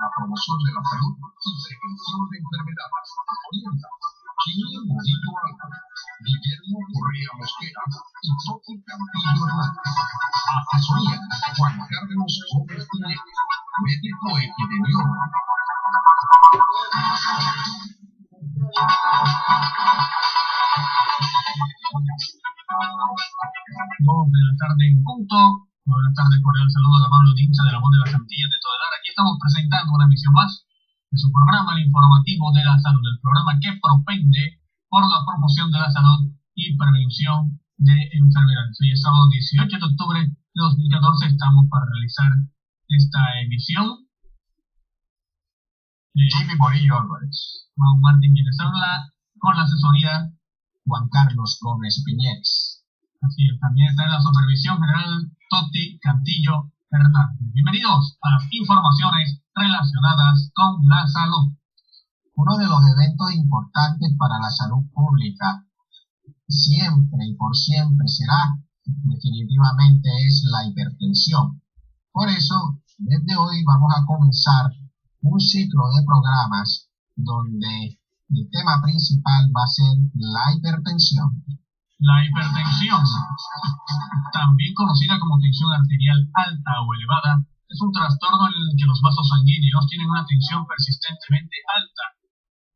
la promoción de la salud y prevención de enfermedades. Orienta Chini Bonito Alba, Guillermo Correa Mosquera y Toti Cantillo Hernández. Asesoría Juan Carlos Gómez Piñera, médico epidemiólogo. 2 de la tarde en punto. Buenas tardes, cordial saludo de Pablo Dincha de la voz de las Antillas de Todelar. Aquí estamos presentando una emisión más de su programa, el informativo de la salud, el programa que propende por la promoción de la salud y prevención de enfermedades. Hoy es sábado 18 de octubre de 2014, estamos para realizar esta emisión. Jimmy Morillo Álvarez, Juan Martín quienes habla, con la asesoría Juan Carlos Gómez Piñeres. Así es, también está en la supervisión general Toti Cantillo Hernández. Bienvenidos a las informaciones relacionadas con la salud. Uno de los eventos importantes para la salud pública, siempre y por siempre será, definitivamente, es la hipertensión. Por eso, desde hoy vamos a comenzar un ciclo de programas donde el tema principal va a ser la hipertensión. La hipertensión, también conocida como tensión arterial alta o elevada, es un trastorno en el que los vasos sanguíneos tienen una tensión persistentemente alta.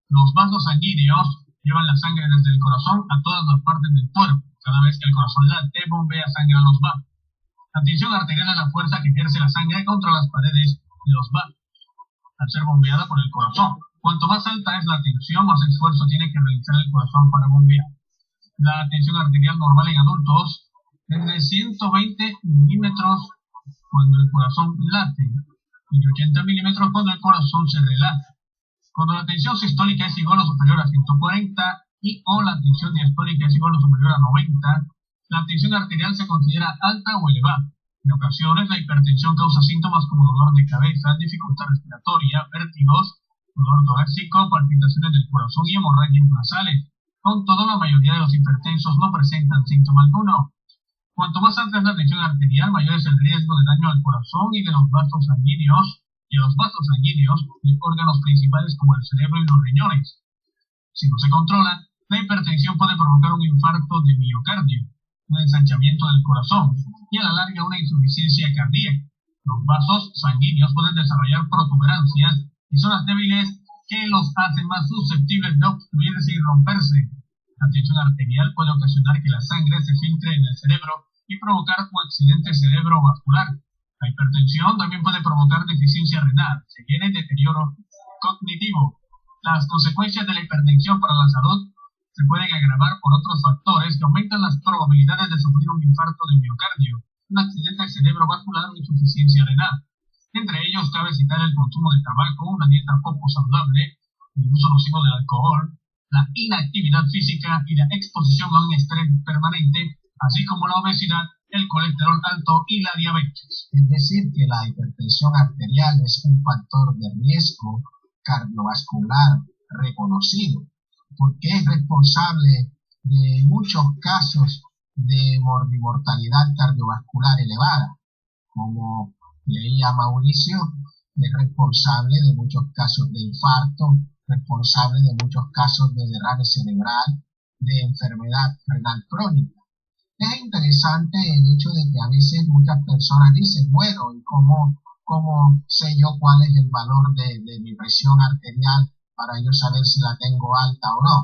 Los vasos sanguíneos llevan la sangre desde el corazón a todas las partes del cuerpo. Cada vez que el corazón late, bombea sangre a los vasos. La tensión arterial es la fuerza que ejerce la sangre contra las paredes de los vasos, al ser bombeada por el corazón. Cuanto más alta es la tensión, más esfuerzo tiene que realizar el corazón para bombear. La tensión arterial normal en adultos es de 120 milímetros cuando el corazón late y de 80 milímetros cuando el corazón se relaja. Cuando la tensión sistólica es igual o superior a 140 y o la tensión diastólica es igual o superior a 90, la tensión arterial se considera alta o elevada. En ocasiones, la hipertensión causa síntomas como dolor de cabeza, dificultad respiratoria, vértigos, dolor torácico, palpitaciones del corazón y hemorragias nasales. Con todo, la mayoría de los hipertensos no presentan síntoma alguno. Cuanto más alta es la tensión arterial, mayor es el riesgo de daño al corazón y de los vasos sanguíneos, y a los vasos sanguíneos de órganos principales como el cerebro y los riñones. Si no se controla, la hipertensión puede provocar un infarto de miocardio, un ensanchamiento del corazón y a la larga una insuficiencia cardíaca. Los vasos sanguíneos pueden desarrollar protuberancias y zonas débiles que los hacen más susceptibles de obstruirse y romperse. La tensión arterial puede ocasionar que la sangre se filtre en el cerebro y provocar un accidente cerebrovascular. La hipertensión también puede provocar deficiencia renal, ceguera y deterioro cognitivo. Las consecuencias de la hipertensión para la salud se pueden agravar por otros factores que aumentan las probabilidades de sufrir un infarto de miocardio, un accidente cerebrovascular o insuficiencia renal. Entre ellos cabe citar el consumo de tabaco, una dieta poco saludable, el uso nocivo del alcohol, la inactividad física y la exposición a un estrés permanente, así como la obesidad, el colesterol alto y la diabetes. Es decir, que la hipertensión arterial es un factor de riesgo cardiovascular reconocido, porque es responsable de muchos casos de mortalidad cardiovascular elevada, como leía Mauricio, es responsable de muchos casos de infarto, responsable de muchos casos de derrame cerebral, de enfermedad renal crónica. Es interesante el hecho de que a veces muchas personas dicen, bueno, ¿y cómo sé yo cuál es el valor de mi presión arterial para yo saber si la tengo alta o no?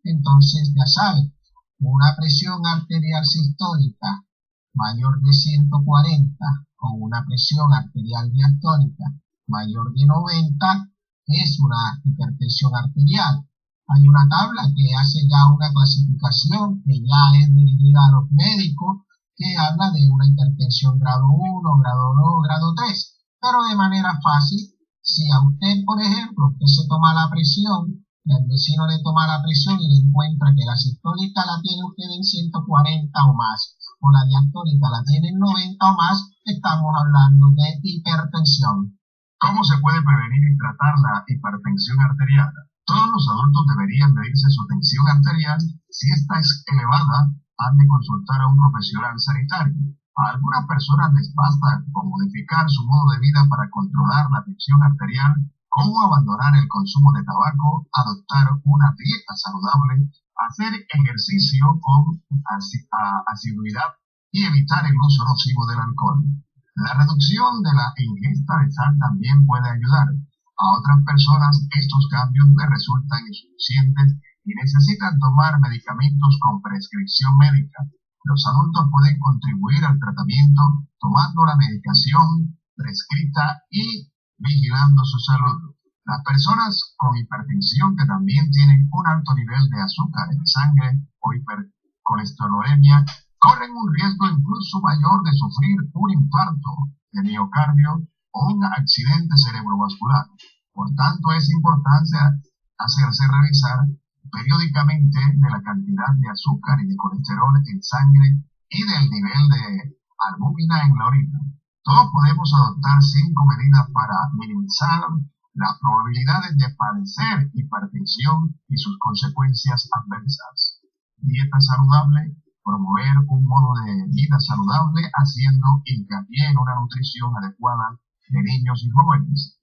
Entonces, ya saben, una presión arterial sistólica mayor de 140 con una presión arterial diastólica mayor de 90 es una hipertensión arterial. Hay una tabla que hace ya una clasificación que ya es dirigida a los médicos que habla de una hipertensión grado 1, grado 2, grado 3. Pero de manera fácil, si a usted, por ejemplo, usted se toma la presión, el vecino le toma la presión y le encuentra que la sistólica la tiene usted en 140 o más, o la diastólica la tiene en 90 o más, estamos hablando de hipertensión. ¿Cómo se puede prevenir y tratar la hipertensión arterial? Todos los adultos deberían medirse su tensión arterial. Si esta es elevada, han de consultar a un profesional sanitario. A algunas personas les basta con modificar su modo de vida para controlar la tensión arterial cómo abandonar el consumo de tabaco, adoptar una dieta saludable, hacer ejercicio con asiduidad y evitar el uso nocivo del alcohol. La reducción de la ingesta de sal también puede ayudar. A otras personas estos cambios les resultan insuficientes y necesitan tomar medicamentos con prescripción médica. Los adultos pueden contribuir al tratamiento tomando la medicación prescrita y vigilando su salud. Las personas con hipertensión que también tienen un alto nivel de azúcar en sangre o hipercolesterolemia corren un riesgo incluso mayor de sufrir un infarto de miocardio o un accidente cerebrovascular. Por tanto, es importante hacerse revisar periódicamente de la cantidad de azúcar y de colesterol en sangre y del nivel de albúmina en la orina. Todos podemos adoptar 5 medidas para minimizar las probabilidades de padecer hipertensión y sus consecuencias adversas. Dieta saludable, promover un modo de vida saludable haciendo hincapié en una nutrición adecuada de niños y jóvenes.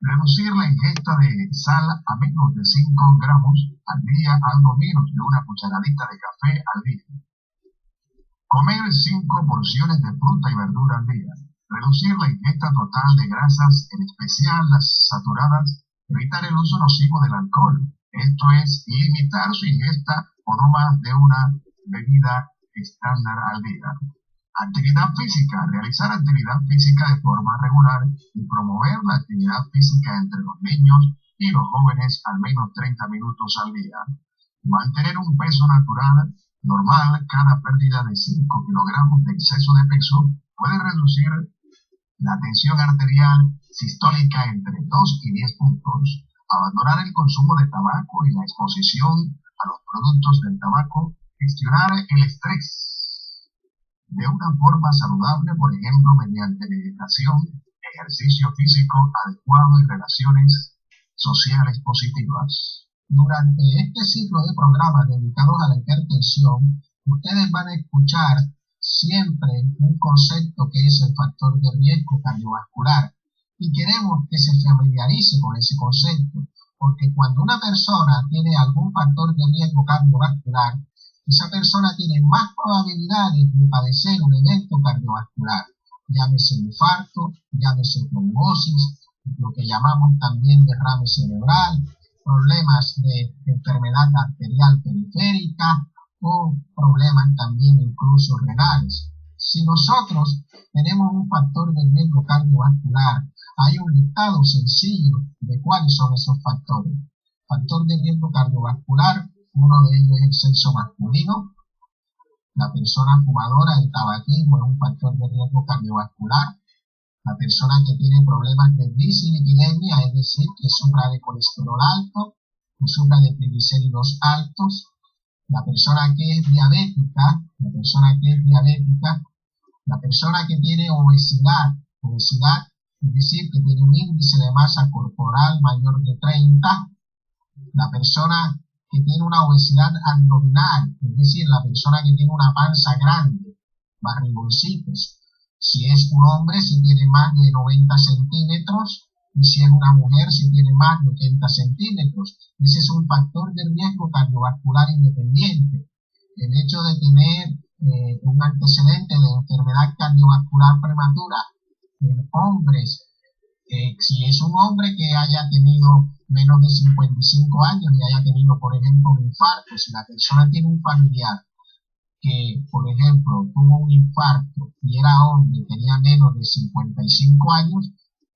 Reducir la ingesta de sal a menos de 5 gramos al día, algo menos de una cucharadita de café al día. Comer 5 porciones de fruta y verdura al día. Reducir la ingesta total de grasas, en especial las saturadas. Evitar el uso nocivo del alcohol. Esto es, limitar su ingesta o no más de una bebida estándar al día. Actividad física. Realizar actividad física de forma regular y promover la actividad física entre los niños y los jóvenes al menos 30 minutos al día. Mantener un peso natural normal. Cada pérdida de 5 kilogramos de exceso de peso puede reducir la tensión arterial sistólica entre 2 y 10 puntos. Abandonar el consumo de tabaco y la exposición a los productos del tabaco. Gestionar el estrés de una forma saludable, por ejemplo, mediante meditación, ejercicio físico adecuado y relaciones sociales positivas. Durante este ciclo de programas dedicados a la hipertensión, ustedes van a escuchar siempre un concepto que es el factor de riesgo cardiovascular y queremos que se familiarice con ese concepto, porque cuando una persona tiene algún factor de riesgo cardiovascular, esa persona tiene más probabilidades de padecer un evento cardiovascular, llámese infarto, llámese trombosis, lo que llamamos también derrame cerebral, problemas de enfermedad arterial periférica o problemas también incluso renales. Si nosotros tenemos un factor de riesgo cardiovascular, hay un listado sencillo de cuáles son esos factores. Factor de riesgo cardiovascular, uno de ellos es el sexo masculino. La persona fumadora del tabaquismo es un factor de riesgo cardiovascular. La persona que tiene problemas de dislipidemia, es decir, que sufra de colesterol alto, que sufra de triglicéridos altos. La persona que es diabética, la persona que tiene obesidad, es decir, que tiene un índice de masa corporal mayor de 30. La persona que tiene una obesidad abdominal, es decir, la persona que tiene una panza grande, barrigoncitos. Si es un hombre, si tiene más de 90 centímetros, y si es una mujer, si tiene más de 80 centímetros. Ese es un factor de riesgo cardiovascular independiente. El hecho de tener un antecedente de enfermedad cardiovascular prematura en hombres, si es un hombre que haya tenido menos de 55 años y haya tenido, por ejemplo, un infarto, si la persona tiene un familiar que, por ejemplo, tuvo un infarto y era hombre y tenía menos de 55 años,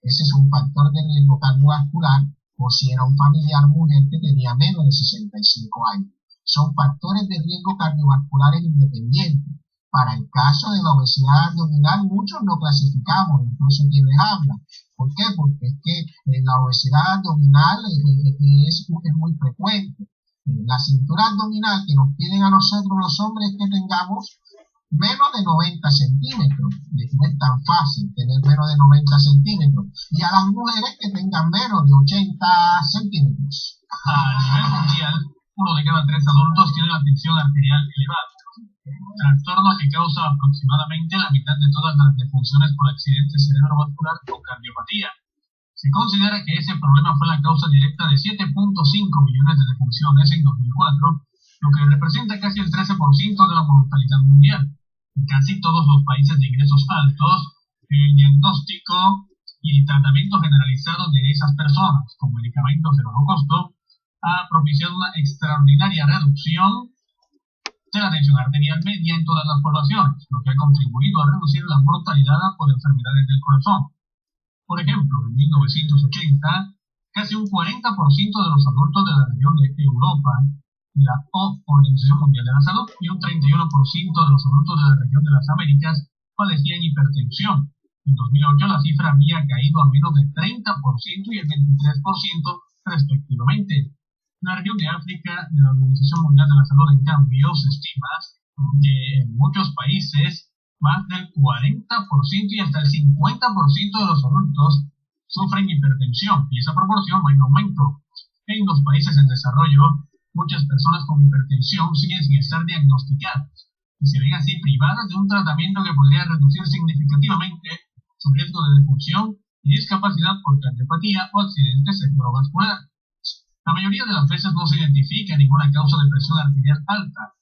ese es un factor de riesgo cardiovascular, o si era un familiar mujer que tenía menos de 65 años. Son factores de riesgo cardiovasculares independientes. Para el caso de la obesidad abdominal, muchos lo clasificamos, incluso quienes hablan. ¿Por qué? Porque es que la obesidad abdominal es muy frecuente. La cintura abdominal que nos piden a nosotros los hombres que tengamos menos de 90 centímetros. No es tan fácil tener menos de 90 centímetros. Y a las mujeres que tengan menos de 80 centímetros. A nivel mundial, 1 de cada 3 adultos tiene la tensión arterial elevada. Trastorno que causa aproximadamente la mitad de todas las defunciones por accidente cerebrovascular o cardiopatía. Se considera que ese problema fue la causa directa de 7.5 millones de defunciones en 2004, lo que representa casi el 13% de la mortalidad mundial. En casi todos los países de ingresos altos, el diagnóstico y tratamiento generalizado de esas personas con medicamentos de bajo costo ha propiciado una extraordinaria reducción de la tensión arterial media en todas las poblaciones, lo que ha contribuido a reducir la mortalidad por enfermedades del corazón. Por ejemplo, en 1980, casi un 40% de los adultos de la región de Europa, de la Organización Mundial de la Salud, y un 31% de los adultos de la región de las Américas padecían hipertensión. En 2008 la cifra había caído a menos del 30% y el 23% respectivamente. En la región de África, de la Organización Mundial de la Salud, en cambio, se estima que en muchos países más del 40% y hasta el 50% de los adultos sufren hipertensión, y esa proporción va en aumento. En los países en desarrollo, muchas personas con hipertensión siguen sin estar diagnosticadas y se ven así privadas de un tratamiento que podría reducir significativamente su riesgo de defunción y discapacidad por cardiopatía o accidentes cerebrovasculares. La mayoría de las veces no se identifica ninguna causa de presión arterial alta,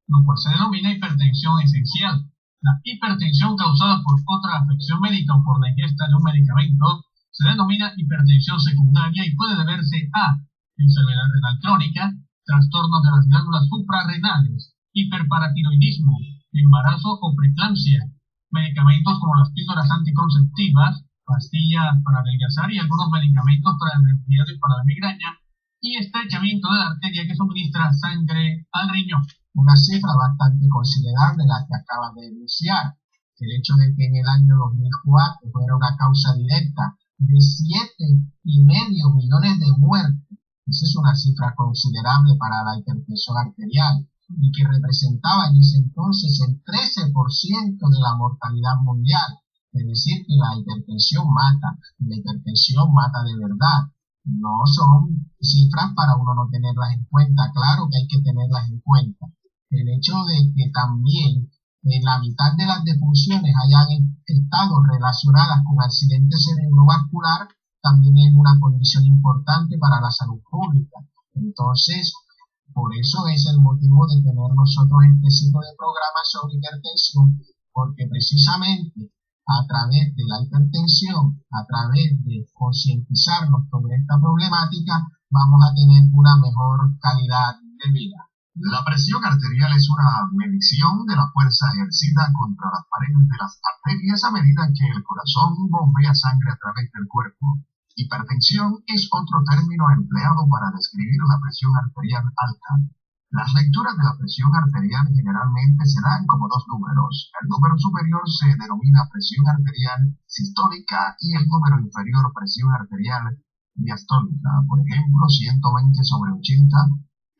lo cual se denomina hipertensión esencial. La hipertensión causada por otra afección médica o por la ingesta de un medicamento se denomina hipertensión secundaria y puede deberse a enfermedad renal crónica, trastornos de las glándulas suprarrenales, hiperparatiroidismo, embarazo o preeclampsia, medicamentos como las píldoras anticonceptivas, pastillas para adelgazar y algunos medicamentos para el resfriado y para la migraña, y estrechamiento de la arteria que suministra sangre al riñón. Una cifra bastante considerable la que acabas de denunciar. El hecho de que en el año 2004 fuera una causa directa de 7,5 millones de muertes, esa es una cifra considerable para la hipertensión arterial y que representaba en ese entonces el 13% de la mortalidad mundial. Es decir, que la hipertensión mata, y la hipertensión mata de verdad. No son cifras para uno no tenerlas en cuenta, claro que hay que tenerlas en cuenta. El hecho de que también la mitad de las defunciones hayan estado relacionadas con accidentes cerebrovascular también es una condición importante para la salud pública. Entonces, por eso es el motivo de tener nosotros este ciclo de programas sobre hipertensión, porque precisamente a través de la hipertensión, a través de concientizarnos sobre esta problemática, vamos a tener una mejor calidad de vida. La presión arterial es una medición de la fuerza ejercida contra las paredes de las arterias a medida que el corazón bombea sangre a través del cuerpo. Hipertensión es otro término empleado para describir la presión arterial alta. Las lecturas de la presión arterial generalmente se dan como dos números. El número superior se denomina presión arterial sistólica y el número inferior presión arterial diastólica. Por ejemplo, 120/80,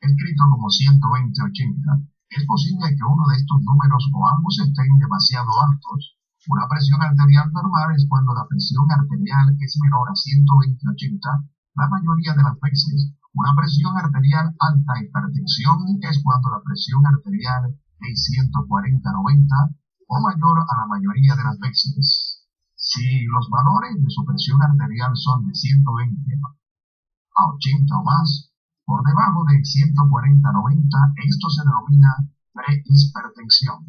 escrito como 120/80. Es posible que uno de estos números o ambos estén demasiado altos. Una presión arterial normal es cuando la presión arterial es menor a 120/80 la mayoría de las veces. Una presión arterial alta hipertensión es cuando la presión arterial es 140/90 o mayor a la mayoría de las veces. Si los valores de su presión arterial son de 120/80 o más, por debajo de 140/90, esto se denomina prehipertensión.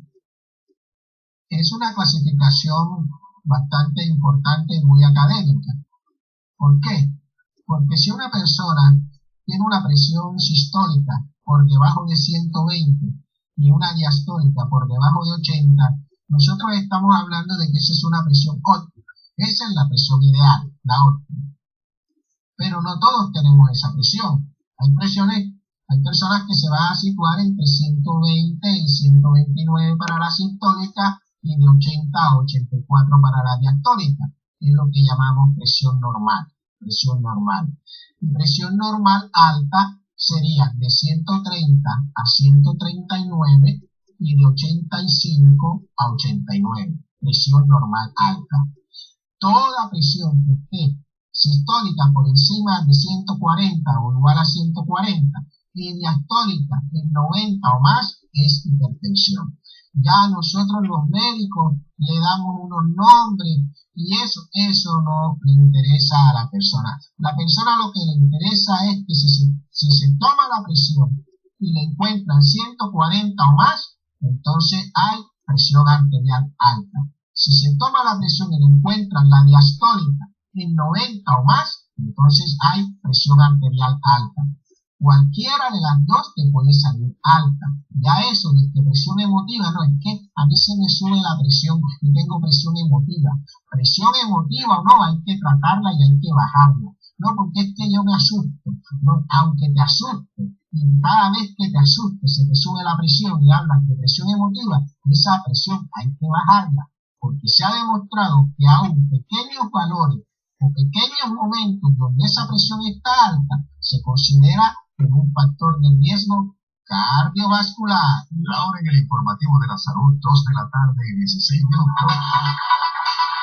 Es una clasificación bastante importante y muy académica. ¿Por qué? Porque si una persona tiene una presión sistólica por debajo de 120 y una diastólica por debajo de 80, nosotros estamos hablando de que esa es una presión óptima. Esa es la presión ideal, la óptima. Pero no todos tenemos esa presión. Hay personas que se van a situar entre 120 y 129 para la sistólica y de 80 a 84 para la diastólica. Es lo que llamamos presión normal. Y presión normal alta sería de 130 a 139 y de 85 a 89. Presión normal alta. Toda presión que esté sistólica por encima de 140 o igual a 140 y diastólica en 90 o más es hipertensión. Ya nosotros los médicos le damos unos nombres y eso no le interesa a la persona. La persona lo que le interesa es que si se toma la presión y le encuentran 140 o más, entonces hay presión arterial alta. Si se toma la presión y le encuentran la diastólica en 90 o más, entonces hay presión arterial alta. Cualquiera de las dos te puede salir alta. Ya eso de que presión emotiva, no, es que a mí se me sube la presión y tengo presión emotiva. Presión emotiva o no, hay que tratarla y hay que bajarla. No, porque es que yo me asusto. No, aunque te asuste, y cada vez que te asuste se te sube la presión y hablan de presión emotiva, esa presión hay que bajarla. Porque se ha demostrado que aún pequeños valores o pequeños momentos donde esa presión está alta, se considera como un factor de riesgo cardiovascular. La hora en el informativo de la salud, 2 de la tarde y 16 minutos.